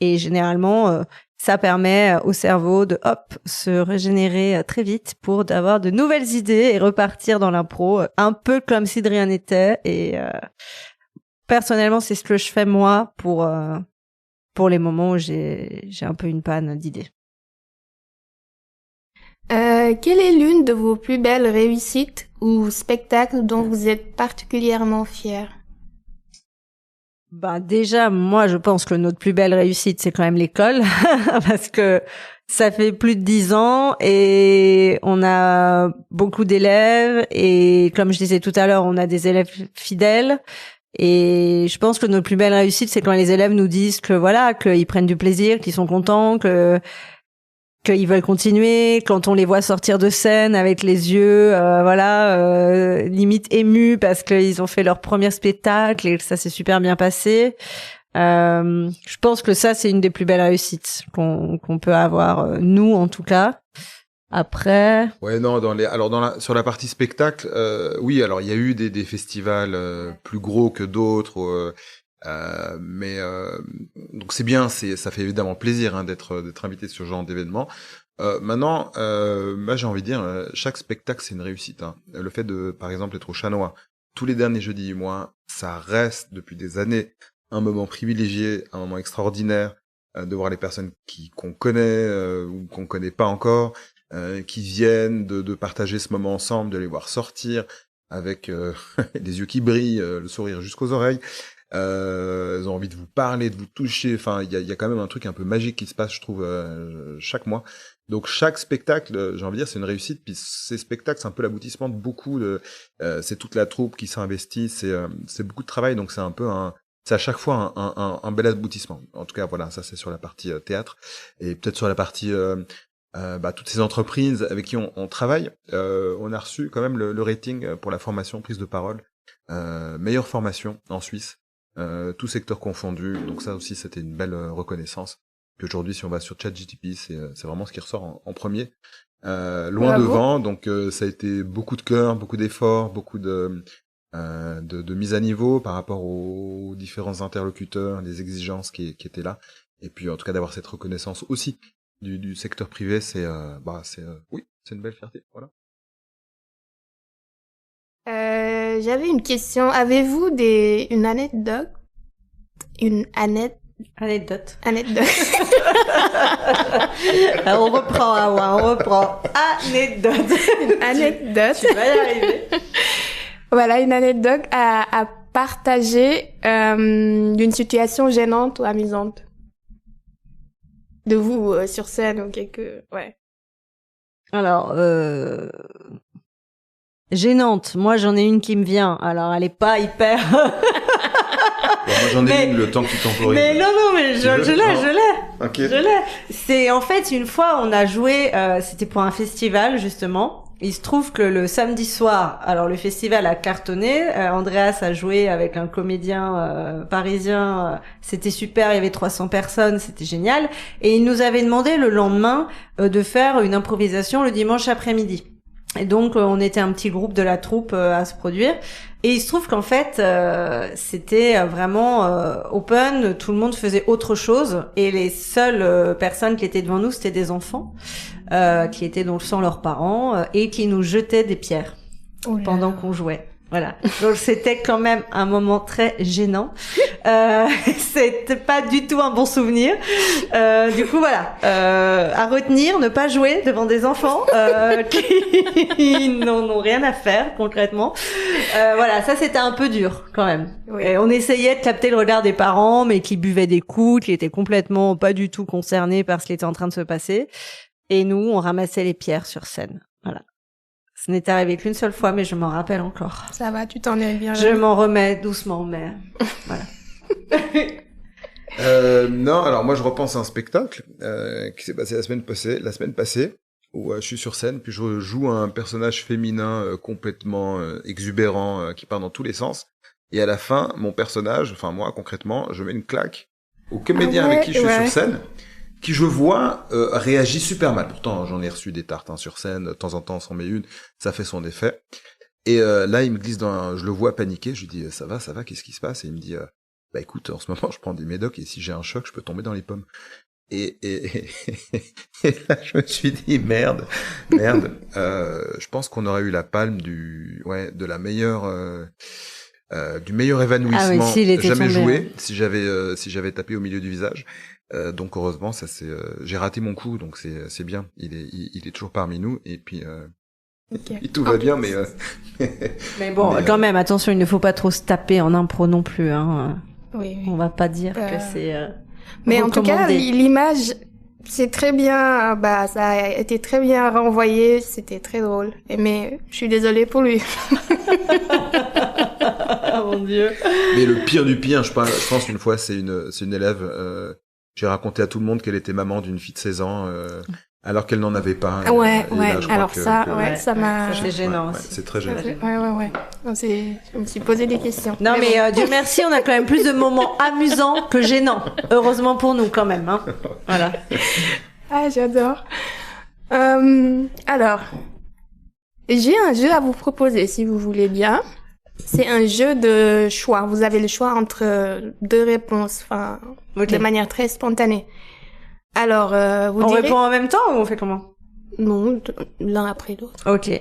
Et généralement, ça permet au cerveau de se régénérer très vite pour d'avoir de nouvelles idées et repartir dans l'impro, un peu comme si de rien n'était. Et personnellement, c'est ce que je fais moi pour les moments où j'ai un peu une panne d'idées. Quelle est l'une de vos plus belles réussites ou spectacles dont vous êtes particulièrement fière? Déjà, moi, je pense que notre plus belle réussite, c'est quand même l'école, parce que ça fait plus de 10 ans et on a beaucoup d'élèves et comme je disais tout à l'heure, on a des élèves fidèles. Et je pense que notre plus belle réussite, c'est quand les élèves nous disent que qu'ils prennent du plaisir, qu'ils sont contents, qu'ils veulent continuer, quand on les voit sortir de scène avec les yeux, limite émus parce qu'ils ont fait leur premier spectacle et que ça s'est super bien passé. Je pense que ça, c'est une des plus belles réussites qu'on peut avoir, nous en tout cas. Après. Ouais, non, sur la partie spectacle, oui, alors il y a eu des festivals plus gros que d'autres. Mais donc c'est bien, ça fait évidemment plaisir d'être invité sur ce genre d'événement. Maintenant, moi j'ai envie de dire, chaque spectacle c'est une réussite. Le fait de, par exemple, être au Chat Noir tous les derniers jeudis du mois, ça reste depuis des années un moment privilégié, un moment extraordinaire, de voir les personnes qu'on connaît ou qu'on connaît pas encore, qui viennent de partager ce moment ensemble, de les voir sortir avec les yeux qui brillent, le sourire jusqu'aux oreilles. Elles ont envie de vous parler, de vous toucher. Enfin, il y a quand même un truc un peu magique qui se passe, je trouve, chaque mois. Donc chaque spectacle, j'ai envie de dire, c'est une réussite. Puis ces spectacles, c'est un peu l'aboutissement de beaucoup c'est toute la troupe qui s'investit. C'est beaucoup de travail. Donc c'est un peu c'est à chaque fois un bel aboutissement. En tout cas, voilà, ça c'est sur la partie théâtre et peut-être sur la partie toutes ces entreprises avec qui on travaille. On a reçu quand même le rating pour la formation prise de parole, meilleure formation en Suisse. Tout secteur confondu, donc ça aussi c'était une belle reconnaissance. Puis aujourd'hui, si on va sur ChatGPT, c'est vraiment ce qui ressort en premier, loin devant. Donc ça a été beaucoup de cœur, beaucoup d'efforts, beaucoup de mise à niveau par rapport aux différents interlocuteurs, les exigences qui étaient là. Et puis en tout cas d'avoir cette reconnaissance aussi du secteur privé, oui, c'est une belle fierté. Voilà. J'avais une question. Avez-vous une anecdote? Une anecdote. Alors, on reprend, Awa, on reprend. Anecdote. Une anecdote. Tu vas y arriver. Voilà, une anecdote à partager d'une situation gênante ou amusante. De vous sur scène ou quelque... Ouais. Alors, gênante. Moi, j'en ai une qui me vient. Alors, elle est pas hyper... Bon, moi j'en ai une, le temps que tu temporise. Mais non, mais je l'ai. Ok. Je l'ai. C'est en fait une fois on a joué, c'était pour un festival justement. Il se trouve que le samedi soir, alors le festival a cartonné. Andreas a joué avec un comédien parisien. C'était super. Il y avait 300 personnes. C'était génial. Et il nous avait demandé le lendemain de faire une improvisation le dimanche après-midi. Et donc on était un petit groupe de la troupe à se produire. Et il se trouve qu'en fait, c'était vraiment open, tout le monde faisait autre chose, et les seules personnes qui étaient devant nous, c'était des enfants, qui étaient donc sans leurs parents, et qui nous jetaient des pierres pendant qu'on jouait. Voilà. Donc c'était quand même un moment très gênant. C'était pas du tout un bon souvenir. Du coup voilà, à retenir, ne pas jouer devant des enfants qui n'en ont rien à faire concrètement. Voilà, ça c'était un peu dur quand même. Oui. Et on essayait de capter le regard des parents, mais qui buvaient des coups, qui étaient complètement pas du tout concernés par ce qui était en train de se passer. Et nous, on ramassait les pierres sur scène. Voilà. Ce n'était arrivé qu'une seule fois, mais je m'en rappelle encore. Ça va, tu t'en es bien. Je m'en remets doucement, mais voilà. Non, alors moi je repense à un spectacle qui s'est passé la semaine passée, où je suis sur scène, puis je joue un personnage féminin complètement exubérant qui part dans tous les sens. Et à la fin, mon personnage, enfin moi concrètement, je mets une claque au comédien avec qui je suis sur scène, qui je vois réagit super mal. Pourtant, j'en ai reçu des tartes sur scène, de temps en temps, on s'en met une, ça fait son effet. Et là, il me glisse je le vois paniquer, je lui dis ça va, qu'est-ce qui se passe? Et il me dit bah écoute, en ce moment, je prends des médocs et si j'ai un choc, je peux tomber dans les pommes. Et là, je me suis dit merde. Je pense qu'on aurait eu la palme de la meilleure du meilleur évanouissement jamais joué si j'avais tapé au milieu du visage. Donc heureusement j'ai raté mon coup, donc c'est bien, il est toujours parmi nous, et puis tout va bien, mais bon, quand même attention, il ne faut pas trop se taper en impro non plus, hein. Oui. On va pas dire que c'est mais en tout cas l'image, c'est très bien, ça a été très bien renvoyé, c'était très drôle, mais je suis désolée pour lui. Oh mon Dieu. Mais le pire du pire, je pense une fois, c'est une élève, j'ai raconté à tout le monde qu'elle était maman d'une fille de 16 ans, alors qu'elle n'en avait pas. Ouais. Là, Alors ça m'a... C'est gênant aussi. C'est très gênant. Ouais. Je me suis posé des questions. Non, mais Dieu merci, on a quand même plus de moments amusants que gênants. Heureusement pour nous, quand même, hein. Voilà. Ah, j'adore. Alors, j'ai un jeu à vous proposer, si vous voulez bien. C'est un jeu de choix. Vous avez le choix entre deux réponses, de manière très spontanée. Alors, on répond en même temps ou on fait comment? Non, l'un après l'autre. Ok.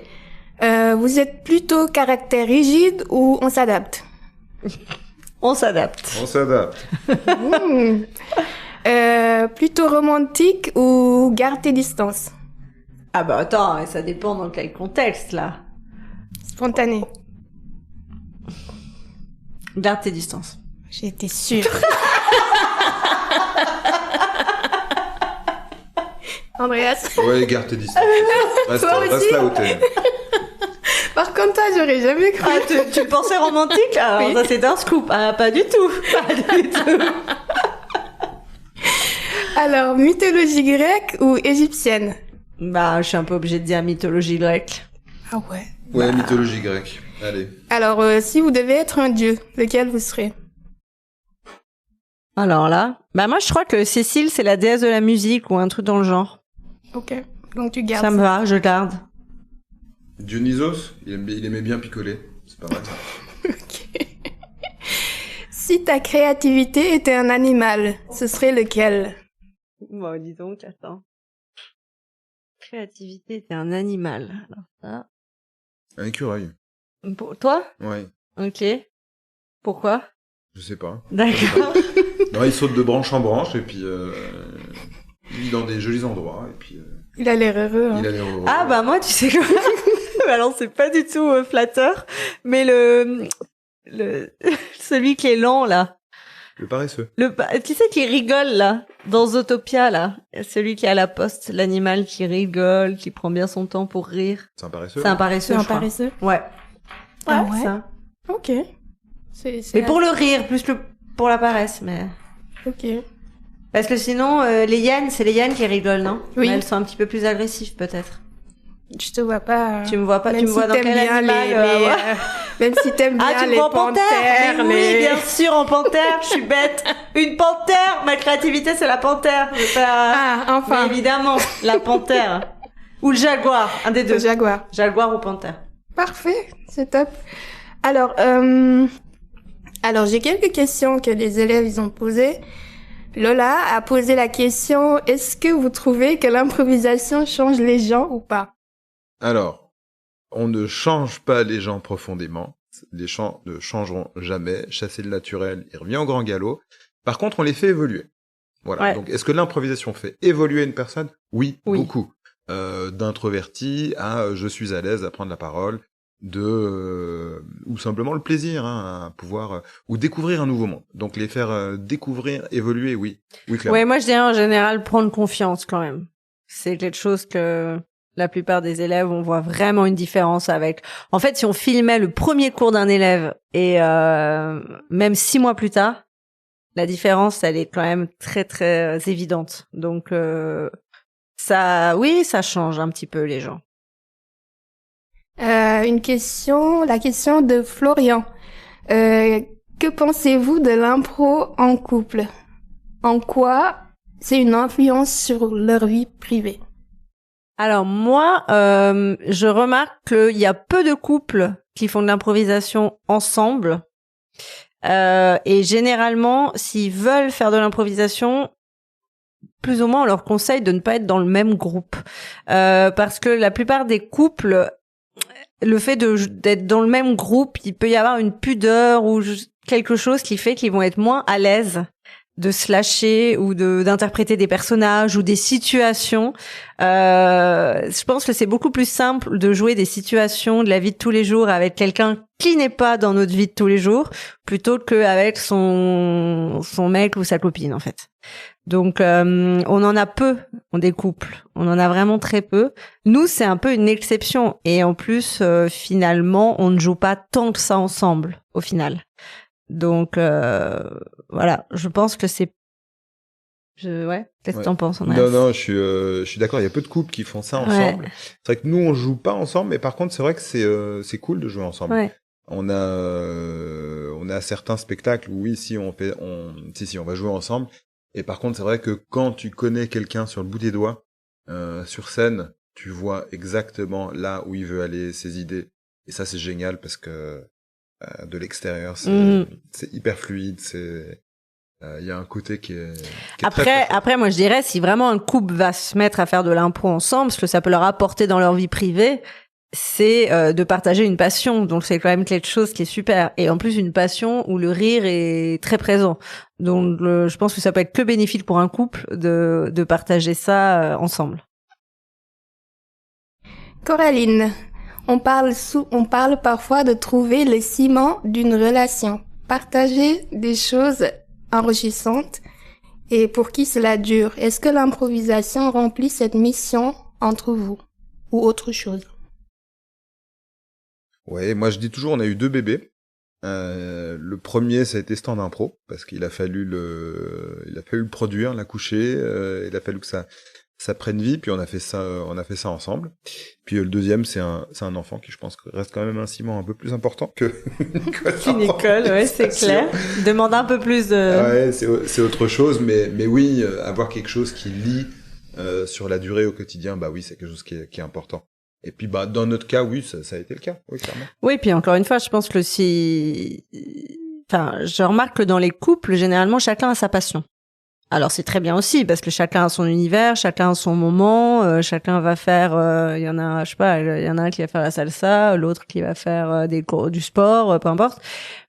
Vous êtes plutôt caractère rigide ou on s'adapte? On s'adapte. Plutôt romantique ou garde tes distances? Ah bah attends, ça dépend dans quel contexte là. Spontané. Garde tes distances. J'ai été sûre. Andreas. Ouais, garde tes distances. Reste là où t'es. Par contre, toi, j'aurais jamais cru. Ah, tu pensais romantique? Alors, oui. Ça, c'est un scoop. Ah, pas du tout. Pas du tout. Alors, mythologie grecque ou égyptienne? Bah, je suis un peu obligée de dire mythologie grecque. Ah ouais? Ouais, mythologie grecque. Allez. Alors, si vous devez être un dieu, lequel vous serez? Alors là, moi, je crois que Cécile, c'est la déesse de la musique ou un truc dans le genre. Ok. Donc, tu gardes. Ça me va, je garde. Dionysos, il aimait bien picoler. C'est pas mal. Ok. Si ta créativité était un animal, ce serait lequel? Bon, dis donc, attends. Créativité était un animal. Alors ça... Un écureuil. Pour toi? Ouais. Ok. Pourquoi? Je sais pas. D'accord. Non, il saute de branche en branche et puis Il vit dans des jolis endroits, et puis Il a l'air heureux. Hein. il a l'air heureux. Ah bah moi, tu sais quoi. Alors c'est pas du tout flatteur, mais celui qui est lent là. Le paresseux. Tu sais qui rigole là dans Zootopia là, celui qui est à la poste, l'animal qui rigole, qui prend bien son temps pour rire. C'est un paresseux. C'est un paresseux, C'est un je crois. paresseux. Ouais. Ah ouais. Ça. Ok. Mais pour le rire, plus que pour la paresse, mais. Ok. Parce que sinon, les hyènes, c'est les hyènes qui rigolent, non? Oui. Mais elles sont un petit peu plus agressives, peut-être. Je te vois pas. Tu me vois pas, Même tu me vois si dans t'aimes quel bien animal ouais. Même si t'aimes bien tu me les vois en panthères, Mais oui, bien sûr, en panthère, je suis bête. Une panthère, ma créativité, c'est la panthère. Je vais pas... Ah, enfin. Mais évidemment, la panthère. Ou le jaguar, un des deux. Le jaguar. Jaguar ou panthère. Parfait, c'est top. Alors, j'ai quelques questions que les élèves ils ont posées. Lola a posé la question, est-ce que vous trouvez que l'improvisation change les gens ou pas? Alors, on ne change pas les gens profondément. Les gens ne changeront jamais. Chasser le naturel, il revient au grand galop. Par contre, on les fait évoluer. Voilà. Ouais. Donc, est-ce que l'improvisation fait évoluer une personne? Oui, Oui. beaucoup. D'introverti à je suis à l'aise à prendre la parole, ou simplement le plaisir à pouvoir ou découvrir un nouveau monde. Donc les faire découvrir, évoluer, oui, clairement. Ouais, moi je dirais en général prendre confiance quand même. C'est quelque chose que la plupart des élèves, on voit vraiment une différence avec. En fait, si on filmait le premier cours d'un élève et même 6 mois plus tard, la différence, elle est quand même très très évidente. Donc ça change un petit peu les gens. La question de Florian. Que pensez-vous de l'impro en couple? En quoi c'est une influence sur leur vie privée? Alors moi, je remarque qu'il y a peu de couples qui font de l'improvisation ensemble. Et généralement, s'ils veulent faire de l'improvisation, plus ou moins on leur conseille de ne pas être dans le même groupe. Parce que la plupart des couples, le fait d'être dans le même groupe, il peut y avoir une pudeur ou quelque chose qui fait qu'ils vont être moins à l'aise de se lâcher ou d'interpréter des personnages ou des situations. Je pense que c'est beaucoup plus simple de jouer des situations de la vie de tous les jours avec quelqu'un qui n'est pas dans notre vie de tous les jours plutôt qu'avec son mec ou sa copine en fait. Donc on en a peu, des couples. On en a vraiment très peu. Nous, c'est un peu une exception. Et en plus, finalement, on ne joue pas tant que ça ensemble, au final. Donc voilà, je pense que c'est... Ouais, qu'est-ce que t'en penses, Andreas? Non, je suis d'accord. Il y a peu de couples qui font ça ensemble. C'est vrai que nous, on joue pas ensemble, mais par contre, c'est vrai que c'est cool de jouer ensemble. Ouais. On a certains spectacles où oui, si on va jouer ensemble. Et par contre, c'est vrai que quand tu connais quelqu'un sur le bout des doigts, sur scène, tu vois exactement là où il veut aller, ses idées. Et ça, c'est génial parce que de l'extérieur, c'est hyper fluide. Il y a un côté qui est Après, moi, je dirais, si vraiment un couple va se mettre à faire de l'impro ensemble, ce que ça peut leur apporter dans leur vie privée, c'est de partager une passion. Donc, c'est quand même quelque chose qui est super. Et en plus, une passion où le rire est très présent. Donc, je pense que ça peut être que bénéfique pour un couple de partager ça ensemble. Coraline, on parle parfois de trouver le ciment d'une relation. Partager des choses enrichissantes et pour qui cela dure. Est-ce que l'improvisation remplit cette mission entre vous ou autre chose? Ouais, moi je dis toujours, on a eu 2 bébés. Le premier, ça a été Stand Impro, parce qu'il a fallu le produire, l'accoucher, il a fallu que ça prenne vie, puis on a fait ça ensemble. Puis le deuxième, c'est un enfant qui, je pense, reste quand même un ciment un peu plus important qu'une école, ouais, c'est clair. Demande un peu plus de... Ouais, c'est autre chose, mais oui, avoir quelque chose qui lie sur la durée au quotidien, bah oui, c'est quelque chose qui est important. Et puis, bah, dans notre cas, oui, ça a été le cas, oui, clairement. Oui, puis encore une fois, je pense que je remarque que dans les couples, généralement, chacun a sa passion. Alors, c'est très bien aussi, parce que chacun a son univers, chacun a son moment, chacun va faire, il y en a, je sais pas, il y en a un qui va faire la salsa, l'autre qui va faire du sport, peu importe.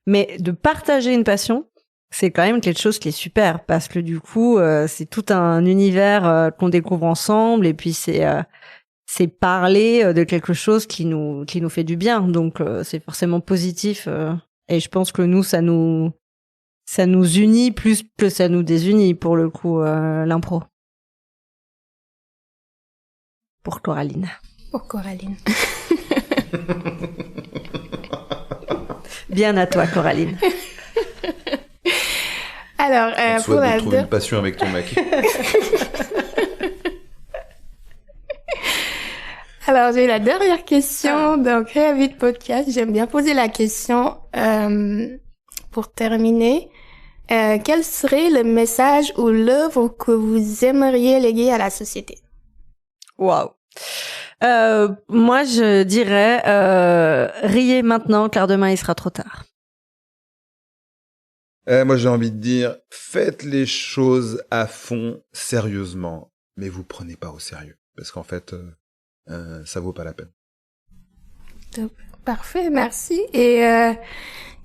Mais de partager une passion, c'est quand même quelque chose qui est super parce que du coup, c'est tout un univers qu'on découvre ensemble et puis c'est parler de quelque chose qui nous fait du bien. Donc c'est forcément positif et je pense que nous ça nous unit plus que ça nous désunit pour le coup l'impro. Pour Coraline. Pour Coraline. Bien à toi Coraline. On Alors te pour souhaite la de trouver une passion avec ton mec. Alors, j'ai la dernière question dans Créa Vite Podcast. J'aime bien poser la question pour terminer. Quel serait le message ou l'œuvre que vous aimeriez léguer à la société? Waouh. Moi, je dirais riez maintenant, car demain il sera trop tard. Moi, j'ai envie de dire, faites les choses à fond, sérieusement, mais vous prenez pas au sérieux, parce qu'en fait, ça vaut pas la peine. Top. Parfait, merci. Et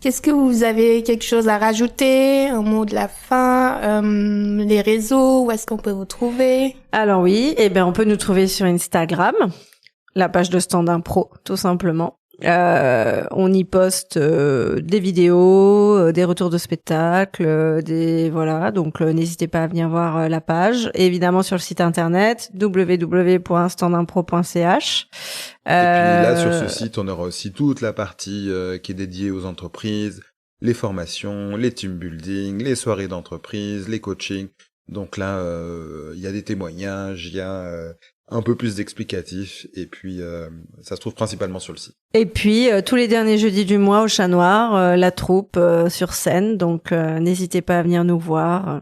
qu'est-ce que vous avez quelque chose à rajouter, un mot de la fin, les réseaux, où est-ce qu'on peut vous trouver? Alors oui, on peut nous trouver sur Instagram, la page de Stand Impro, tout simplement. On y poste des vidéos, des retours de spectacles, donc n'hésitez pas à venir voir la page. Et évidemment sur le site internet www.standimpro.ch. Et puis là, sur ce site, on aura aussi toute la partie qui est dédiée aux entreprises, les formations, les team building, les soirées d'entreprise, les coachings. Donc là, il y a des témoignages, il y a un peu plus d'explicatifs, et puis ça se trouve principalement sur le site. Et puis tous les derniers jeudis du mois au Chat Noir, la troupe sur scène, donc n'hésitez pas à venir nous voir.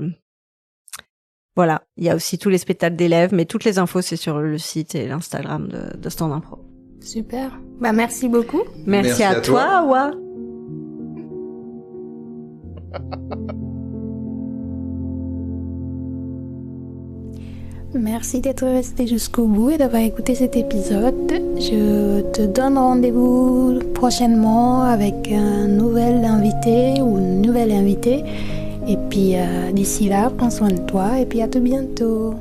Voilà, il y a aussi tous les spectacles d'élèves, mais toutes les infos c'est sur le site et l'Instagram de Stand Impro. Super. Bah merci beaucoup. Merci à toi, Awa. Merci d'être resté jusqu'au bout et d'avoir écouté cet épisode. Je te donne rendez-vous prochainement avec un nouvel invité ou une nouvelle invitée. Et puis d'ici là, prends soin de toi et puis à tout bientôt.